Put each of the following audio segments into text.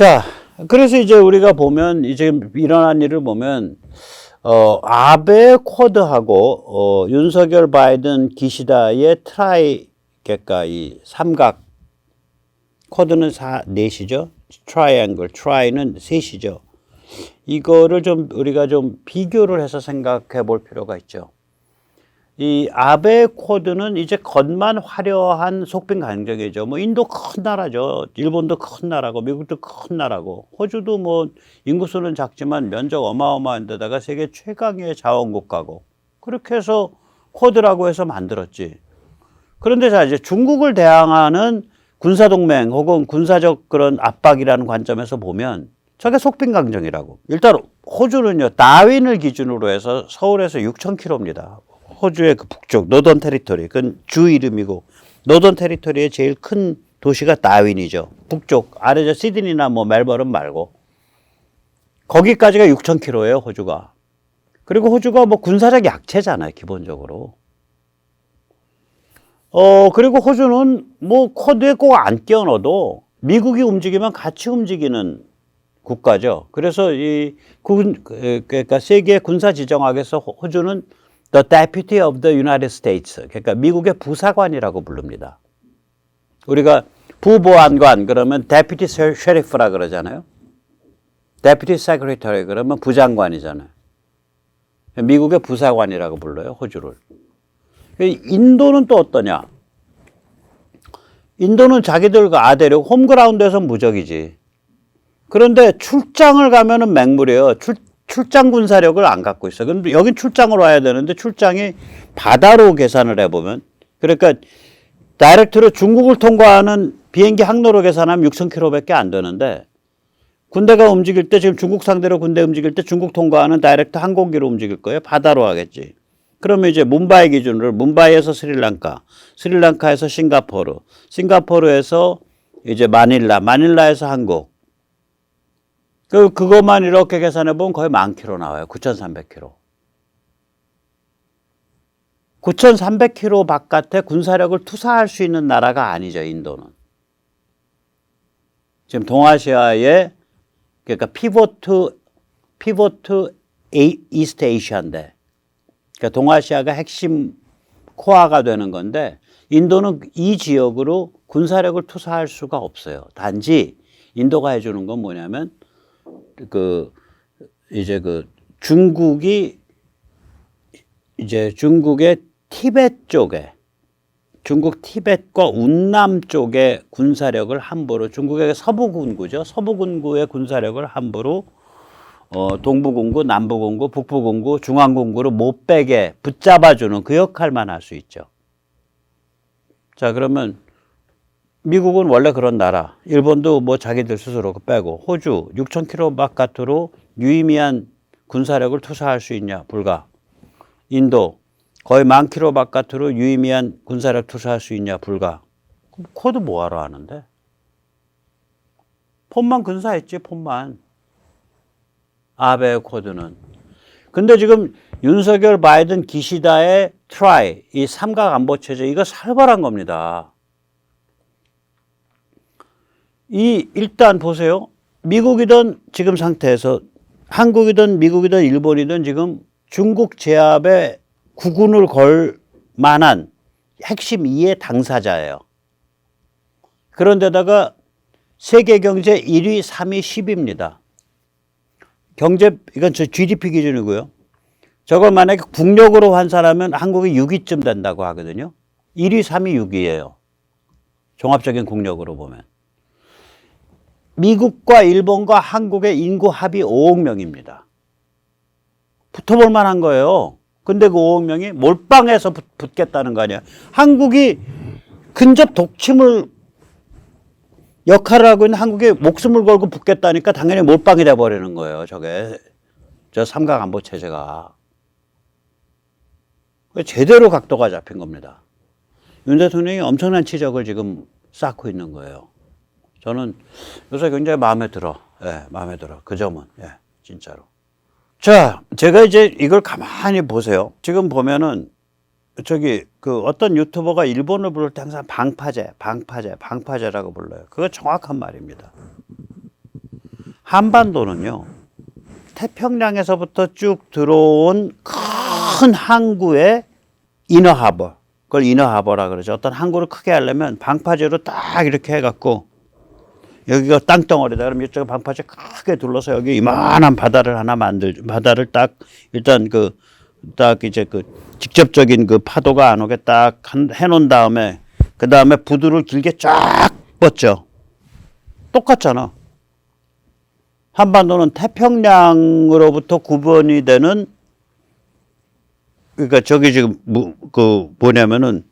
자, 그래서 이제 우리가 보면 이제 일어난 일을 보면 아베 쿼드하고 윤석열 바이든 기시다의 트라이 그러니까 이 삼각 쿼드는 넷이죠. 트라이앵글, 트라이는 셋이죠. 이거를 좀 우리가 좀 비교를 해서 생각해 볼 필요가 있죠. 이 아베 쿼드는 이제 겉만 화려한 속빈 강정이죠. 뭐 인도 큰 나라죠. 일본도 큰 나라고 미국도 큰 나라고 호주도 뭐 인구수는 작지만 면적 어마어마한 데다가 세계 최강의 자원국가고 그렇게 해서 쿼드라고 해서 만들었지. 그런데 자 이제 중국을 대항하는 군사동맹 혹은 군사적 그런 압박이라는 관점에서 보면 저게 속빈 강정이라고. 일단 호주는요 다윈을 기준으로 해서 서울에서 6,000km입니다. 호주의 그 북쪽 노던 테리토리, 그건 주 이름이고 노던 테리토리의 제일 큰 도시가 다윈이죠. 북쪽 아래저 시드니나 뭐 멜버른 말고 거기까지가 6,000km예요 호주가. 그리고 호주가 뭐 군사적 약체잖아요 기본적으로. 그리고 호주는 뭐 쿼드에 꼭 안 끼워넣어도 미국이 움직이면 같이 움직이는 국가죠. 그래서 그러니까 세계 군사 지정학에서 호주는 The Deputy of the United States. 그러니까 미국의 부사관이라고 부릅니다. 우리가 부보안관 그러면 Deputy Sheriff라 그러잖아요. Deputy Secretary 그러면 부장관이잖아요. 미국의 부사관이라고 불러요, 호주를. 인도는 또 어떠냐? 인도는 자기들 아대륙 홈그라운드에서 무적이지. 그런데 출장을 가면은 맹물이에요. 출장 군사력을 안 갖고 있어. 근데 여긴 출장을 와야 되는데 출장이 바다로 계산을 해보면 그러니까 다이렉트로 중국을 통과하는 비행기 항로로 계산하면 6,000km밖에 안 되는데 군대가 움직일 때 지금 중국 상대로 군대 움직일 때 중국 통과하는 다이렉트 항공기로 움직일 거예요. 바다로 하겠지. 그러면 이제 문바이 기준으로 문바이에서 스리랑카, 스리랑카에서 싱가포르, 싱가포르에서 이제 마닐라에서 한국. 그것만 이렇게 계산해 보면 거의 10,000km 나와요. 9,300km. 9,300km 바깥에 군사력을 투사할 수 있는 나라가 아니죠, 인도는. 지금 동아시아의 그러니까 피보트 이스트 에이시아인데 그러니까 동아시아가 핵심 코어가 되는 건데 인도는 이 지역으로 군사력을 투사할 수가 없어요. 단지 인도가 해주는 건 뭐냐면 중국의 티벳 쪽에 중국 티벳과 운남 쪽의 군사력을 함부로 중국의 서부군구죠. 서부군구의 군사력을 함부로 동부군구, 남부군구, 북부군구, 중앙군구로 못 빼게 붙잡아주는 그 역할만 할 수 있죠. 자, 그러면 미국은 원래 그런 나라, 일본도 뭐 자기들 스스로 빼고 호주 6,000km 바깥으로 유의미한 군사력을 투사할 수 있냐? 불가. 인도 거의 10,000km 바깥으로 유의미한 군사력 투사할 수 있냐? 불가. 코드 뭐하러 하는데? 폰만 군사했지, 폰만. 아베 코드는. 근데 지금 윤석열 바이든 기시다의 트라이, 이 삼각 안보체제, 이거 살벌한 겁니다. 일단 보세요. 미국이든 지금 상태에서 한국이든 미국이든 일본이든 지금 중국 제압에 국운을 걸 만한 핵심 2의 당사자예요. 그런데다가 세계 경제 1위, 3위, 10위입니다. 경제, 이건 저 GDP 기준이고요. 저걸 만약에 국력으로 환산하면 한국이 6위쯤 된다고 하거든요. 1위, 3위, 6위예요. 종합적인 국력으로 보면. 미국과 일본과 한국의 인구 합이 5억 명입니다. 붙어볼 만한 거예요. 근데 그 5억 명이 몰빵해서 붙겠다는 거 아니야. 한국이 근접 독침을 역할을 하고 있는 한국이 목숨을 걸고 붙겠다니까 당연히 몰빵이 돼버리는 거예요. 저 삼각안보체제가. 제대로 각도가 잡힌 겁니다. 윤 대통령이 엄청난 치적을 지금 쌓고 있는 거예요. 저는 요새 굉장히 마음에 들어. 예, 마음에 들어. 그 점은. 예, 진짜로. 자, 제가 이제 이걸 가만히 보세요. 지금 보면은 어떤 유튜버가 일본을 부를 때 항상 방파제라고 불러요. 그거 정확한 말입니다. 한반도는요, 태평양에서부터 쭉 들어온 큰 항구의 이너하버, 그걸 이너하버라 그러죠. 어떤 항구를 크게 하려면 방파제로 딱 이렇게 해갖고 여기가 땅덩어리다. 그럼 이쪽에 방파제 크게 둘러서 여기 이만한 바다를 하나 바다를 딱 일단 딱 이제 직접적인 파도가 안 오게 딱 해놓은 다음에 그 다음에 부두를 길게 쫙 뻗죠. 똑같잖아. 한반도는 태평양으로부터 구분이 되는, 그러니까 저기 지금 뭐냐면은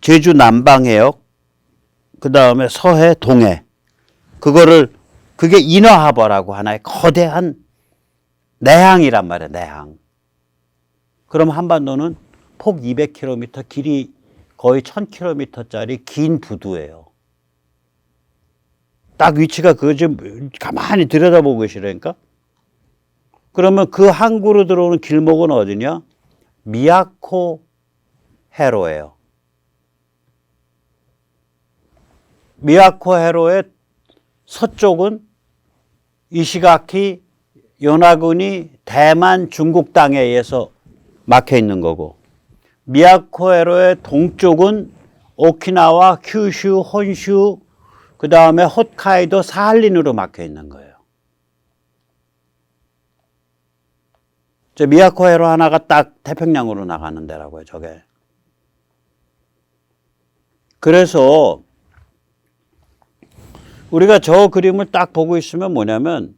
제주 남방해역, 그 다음에 서해 동해, 그게 이너하버라고 하나의 거대한 내항이란 말이야. 내항. 그럼 한반도는 폭 200km, 길이 거의 1000km짜리 긴 부두예요. 딱 위치가 좀 가만히 들여다보고 계시라니까. 그러면 그 항구로 들어오는 길목은 어디냐? 미야코 해로예요. 미야코 해로의 서쪽은 이시가키, 요나구니, 대만, 중국 땅에 의해서 막혀 있는 거고, 미야코 해로의 동쪽은 오키나와, 큐슈, 혼슈, 그 다음에 홋카이도, 사할린으로 막혀 있는 거예요. 저 미야코 해로 하나가 딱 태평양으로 나가는 데라고요, 저게. 그래서 우리가 저 그림을 딱 보고 있으면 뭐냐면,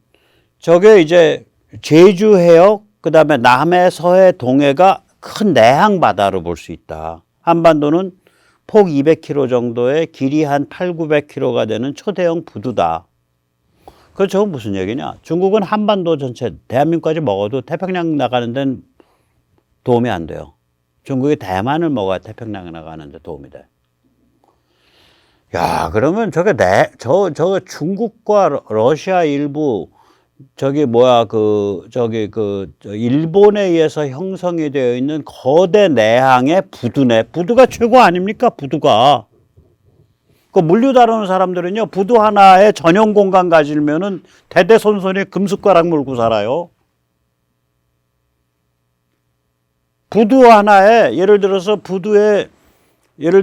저게 이제 제주 해역, 그 다음에 남해, 서해, 동해가 큰 내항 바다로 볼 수 있다. 한반도는 폭 200km 정도의 길이 한 800~900km가 되는 초대형 부두다. 그럼 저건 무슨 얘기냐? 중국은 한반도 전체, 대한민국까지 먹어도 태평양 나가는 데는 도움이 안 돼요. 중국이 대만을 먹어야 태평양 나가는 데 도움이 돼. 야, 그러면 저게 저거 중국과 러시아 일부, 일본에 의해서 형성이 되어 있는 거대 내항의 부두네. 부두가 최고 아닙니까? 부두가. 그 물류 다루는 사람들은요, 부두 하나에 전용 공간 가지면은 대대손손이 금숟가락 물고 살아요. 부두 하나에, 예를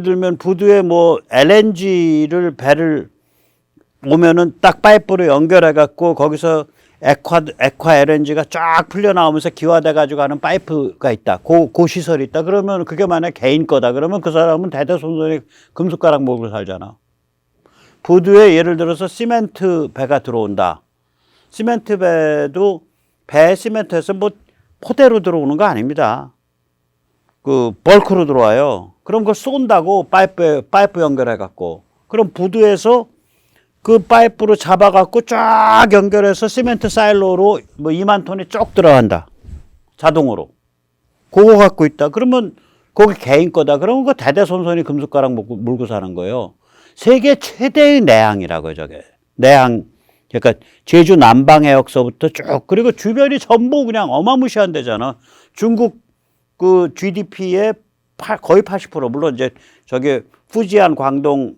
들면 부두에 뭐 LNG를 배를 오면은 딱 파이프로 연결해갖고 거기서 액화 LNG가 쫙 풀려 나오면서 기화돼가지고 하는 파이프가 있다. 그 시설이 있다. 그러면 그게 만약 개인 거다. 그러면 그 사람은 대대손손이 금숟가락 먹고 살잖아. 부두에 예를 들어서 시멘트 배가 들어온다. 시멘트 배도 시멘트에서 뭐 포대로 들어오는 거 아닙니다. 벌크로 들어와요. 그럼 그걸 쏜다고 파이프 연결해갖고. 그럼 부두에서 그 파이프로 잡아갖고 쫙 연결해서 시멘트 사일로로 뭐 2만 톤이 쭉 들어간다. 자동으로. 그거 갖고 있다. 그러면 거기 개인 거다. 그러면 그 대대손손이 금숟가락 물고 사는 거예요. 세계 최대의 내항이라고요, 저게. 내항. 그러니까 제주 남방해역서부터 쭉. 그리고 주변이 전부 그냥 어마무시한 데잖아. 중국 GDP의 거의 80%. 물론 이제 후지안, 광동,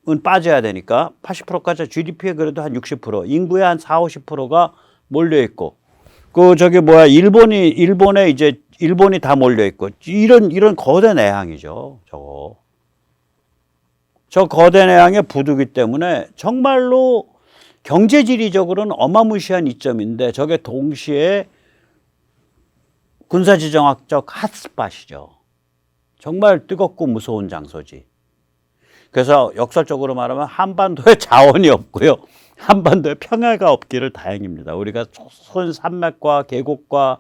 은 빠져야 되니까 80%까지 GDP에 그래도 한 60%, 인구의 한 40~50%가 몰려 있고, 일본이 다 몰려 있고, 이런 거대 내항이죠, 저거. 저 거대 내항의 부두기 때문에 정말로 경제지리적으로는 어마무시한 이점인데, 저게 동시에 군사지정학적 핫스팟이죠. 정말 뜨겁고 무서운 장소지. 그래서 역설적으로 말하면 한반도에 자원이 없고요. 한반도에 평야가 없기를 다행입니다. 우리가 솟은 산맥과 계곡과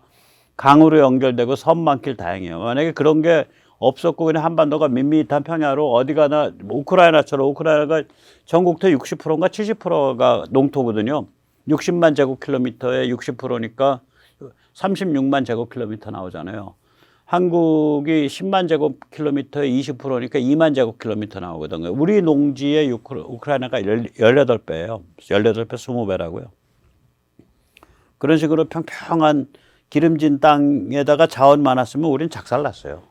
강으로 연결되고 섬 많길 다행이에요. 만약에 그런 게 없었고 그냥 한반도가 밋밋한 평야로 어디 가나, 우크라이나처럼, 우크라이나가 전국토 60%인가 70%가 농토거든요. 60만 제곱킬로미터에 60%니까 36만 제곱킬로미터 나오잖아요. 한국이 10만 제곱킬로미터에 20%니까 2만 제곱킬로미터 나오거든요. 우리 농지의 우크라이나가 18배예요. 18배, 20배라고요. 그런 식으로 평평한 기름진 땅에다가 자원 많았으면 우리는 작살났어요.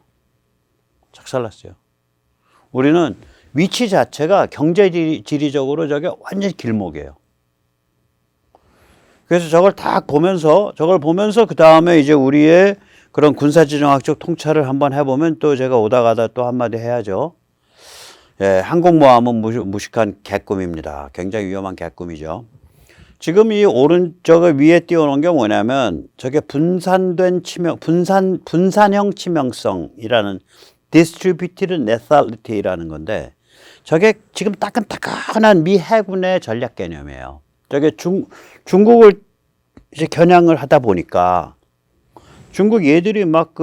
작살났어요. 우리는 위치 자체가 경제지리적으로 저게 완전 길목이에요. 그래서 저걸 보면서 그 다음에 이제 우리의 그런 군사지정학적 통찰을 한번 해보면 또 제가 오다 가다 또 한마디 해야죠. 예, 항공모함은 무식한 개꿈입니다. 굉장히 위험한 개꿈이죠. 지금 이 오른쪽 위에 띄워놓은 게 뭐냐면 저게 분산형 치명성이라는 distributed lethality라는 건데 저게 지금 따끈따끈한 미 해군의 전략 개념이에요. 저게 중국을 이제 겨냥을 하다 보니까 중국 얘들이 막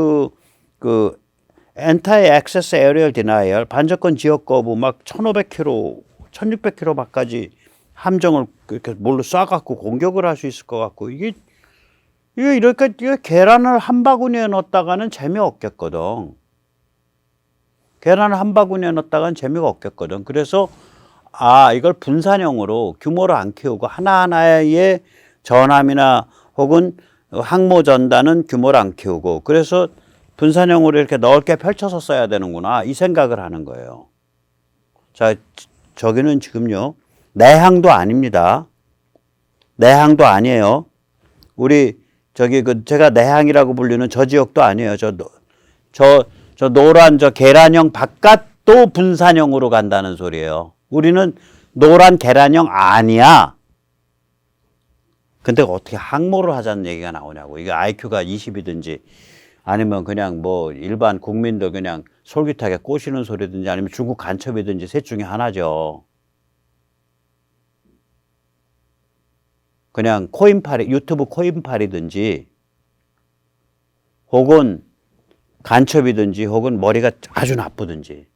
Anti-Access Aerial Denial 반접권 지역 거부 막 1500km, 1600km까지 함정을 이렇게 뭘로 쏴갖고 공격을 할 수 있을 것 같고 이게 이렇게 계란을 한 바구니에 넣었다가는 재미없겠거든. 계란을 한 바구니에 넣었다가는 재미가 없겠거든. 그래서 이걸 분산형으로 규모를 안 키우고 하나하나의 전함이나 혹은 항모 전단은 규모를 안 키우고 그래서 분산형으로 이렇게 넓게 펼쳐서 써야 되는구나 이 생각을 하는 거예요. 자, 저기는 지금요 내항도 아닙니다. 내항도 아니에요. 우리 저기 제가 내항이라고 불리는 저 지역도 아니에요. 저 노란 저 계란형 바깥도 분산형으로 간다는 소리예요. 우리는 노란 계란형 아니야. 근데 어떻게 항모를 하자는 얘기가 나오냐고. 이게 IQ가 20이든지 아니면 그냥 뭐 일반 국민도 그냥 솔깃하게 꼬시는 소리든지 아니면 중국 간첩이든지 셋 중에 하나죠. 그냥 유튜브 코인팔이든지 혹은 간첩이든지 혹은 머리가 아주 나쁘든지.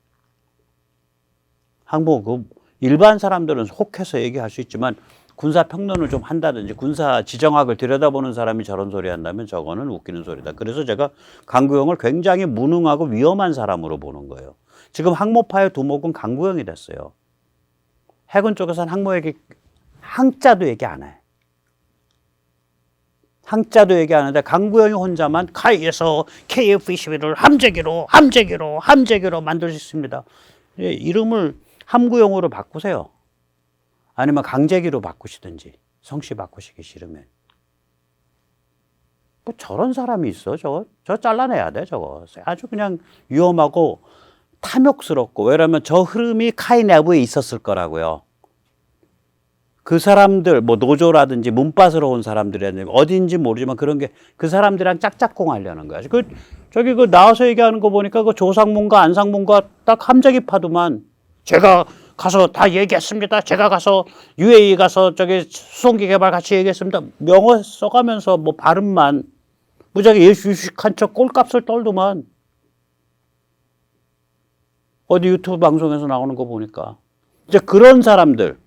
항모 일반 사람들은 혹해서 얘기할 수 있지만 군사 평론을 좀 한다든지 군사 지정학을 들여다보는 사람이 저런 소리 한다면 저거는 웃기는 소리다. 그래서 제가 강구형을 굉장히 무능하고 위험한 사람으로 보는 거예요. 지금 항모파의 두목은 강구형이 됐어요. 해군 쪽에서는 항모 얘기 항자도 얘기 안 해. 항자도 얘기 안 하는데 강구형이 혼자만 카이에서 KF-21을 함재기로 만들 수 있습니다. 이름을 함구형으로 바꾸세요. 아니면 강재기로 바꾸시든지 성씨 바꾸시기 싫으면. 뭐 저런 사람이 있어. 저거 잘라내야 돼. 저거 아주 그냥 위험하고 탐욕스럽고 왜냐면 저 흐름이 카이 내부에 있었을 거라고요. 그 사람들 뭐 노조라든지 문바스로 온 사람들이 어딘지 모르지만 그런 게 그 사람들이랑 짝짝꿍 하려는 거야. 저기 나와서 얘기하는 거 보니까 그 조상문과 안상문과 딱 함재기 파도만 제가 가서 다 얘기했습니다. 제가 가서 UAE 가서 저기 수송기 개발 같이 얘기했습니다. 명어 써가면서 뭐 발음만 무지하게 유식한 척 꼴값을 떨더만. 어디 유튜브 방송에서 나오는 거 보니까. 이제 그런 사람들,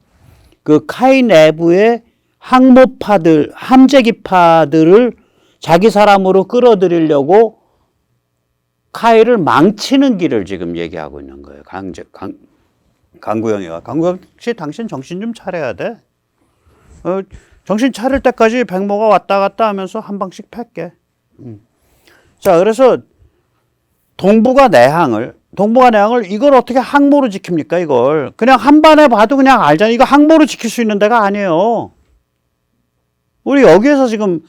그 카이 내부의 항모파들, 함재기파들을 자기 사람으로 끌어들이려고 카이를 망치는 길을 지금 얘기하고 있는 거예요. 강구형이가. 강구형 씨 당신 정신 좀 차려야 돼. 정신 차릴 때까지 백모가 왔다 갔다 하면서 한 방씩 팰게. 자, 그래서 동북아 내항을 이걸 어떻게 항모로 지킵니까, 이걸. 그냥 한반에 봐도 그냥 알잖아요. 이거 항모로 지킬 수 있는 데가 아니에요. 우리 여기에서 지금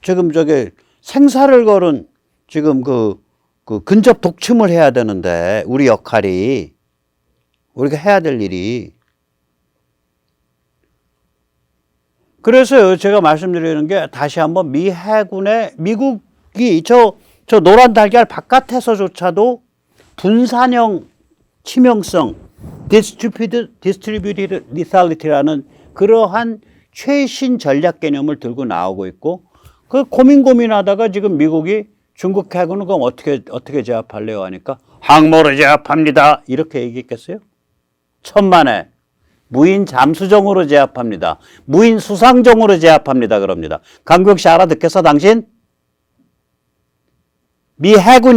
저게 생사를 걸은 지금 그 근접 독침을 해야 되는데, 우리 역할이. 우리가 해야 될 일이. 그래서 제가 말씀드리는 게 다시 한번 미국이 저 노란 달걀 바깥에서조차도 분산형 치명성, distributed lethality라는 그러한 최신 전략 개념을 들고 나오고 있고, 그 고민하다가 지금 미국이 중국 해군은 그럼 어떻게 제압할래요 하니까 항모로 제압합니다. 이렇게 얘기했겠어요? 천만에 무인 잠수정으로 제압합니다. 무인 수상정으로 제압합니다. 그럽니다. 강구형 씨 알아듣겠어 당신? 미 해군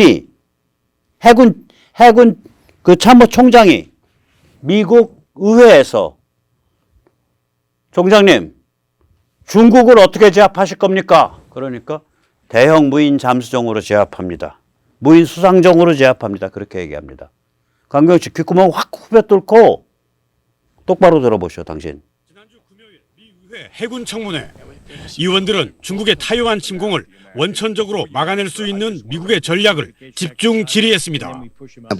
그 참모총장이 미국 의회에서 총장님 중국을 어떻게 제압하실 겁니까? 그러니까 대형 무인 잠수정으로 제압합니다. 무인 수상정으로 제압합니다. 그렇게 얘기합니다. 강구형 씨 귓구멍 확 후벼 뚫고 똑바로 들어보시오 당신. 지난주 금요일 미 의회 해군 청문회 의원들은 중국의 타이완 침공을 원천적으로 막아낼 수 있는 미국의 전략을 집중 질의했습니다.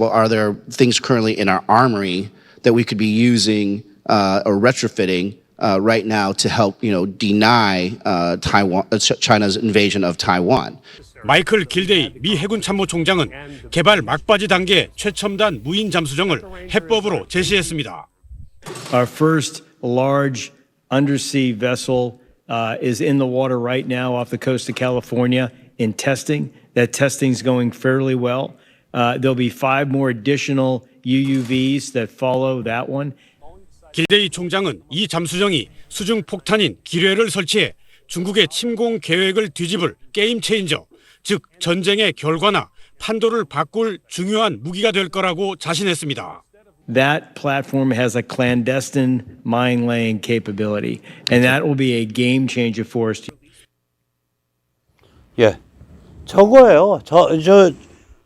Are there things currently in our armory that we could be using or retrofitting right now to help, deny China's invasion of Taiwan? 마이클 길데이 미 해군 참모총장은 개발 막바지 단계 최첨단 무인 잠수정을 해법으로 제시했습니다. Our first large undersea vessel is in the water right now off the coast of California in testing. That testing is going fairly well. There'll be 5 more additional UUVs that follow that one. 길데이 총장은 이 잠수정이 수중 폭탄인 기뢰를 설치해 중국의 침공 계획을 뒤집을 게임 체인저, 즉 전쟁의 결과나 판도를 바꿀 중요한 무기가 될 거라고 자신했습니다. That platform has a clandestine mine laying capability, and that will be a game changer for us. 예, 저거예요.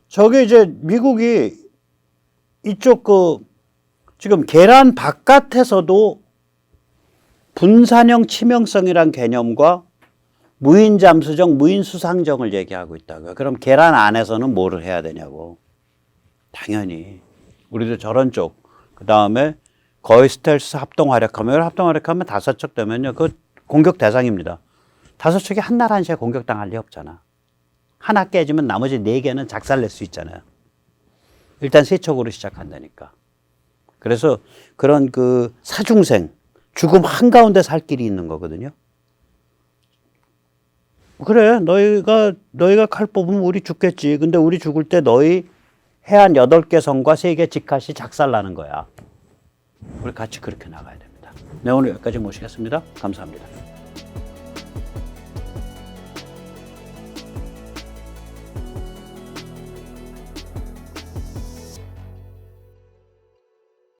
저게 이제 미국이 이쪽 지금 계란 바깥에서도 분산형 치명성이란 개념과 무인 잠수정, 무인 수상정을 얘기하고 있다고요. 그럼 계란 안에서는 뭐를 해야 되냐고. 당연히 우리도 저런 쪽. 그 다음에 거의 스텔스 합동화력하면 5척 되면요, 그 공격 대상입니다. 5척이 한날 한시에 공격당할 리 없잖아. 하나 깨지면 나머지 4개는 작살낼 수 있잖아요. 일단 3척으로 시작한다니까. 그래서 그런 그 사중생, 죽음 한가운데 살 길이 있는 거거든요. 그래, 너희가 칼 뽑으면 우리 죽겠지. 근데 우리 죽을 때 너희 해안 8개 성과 3개 직할이 작살나는 거야. 우리 같이 그렇게 나가야 됩니다. 네, 오늘 여기까지 모시겠습니다. 감사합니다.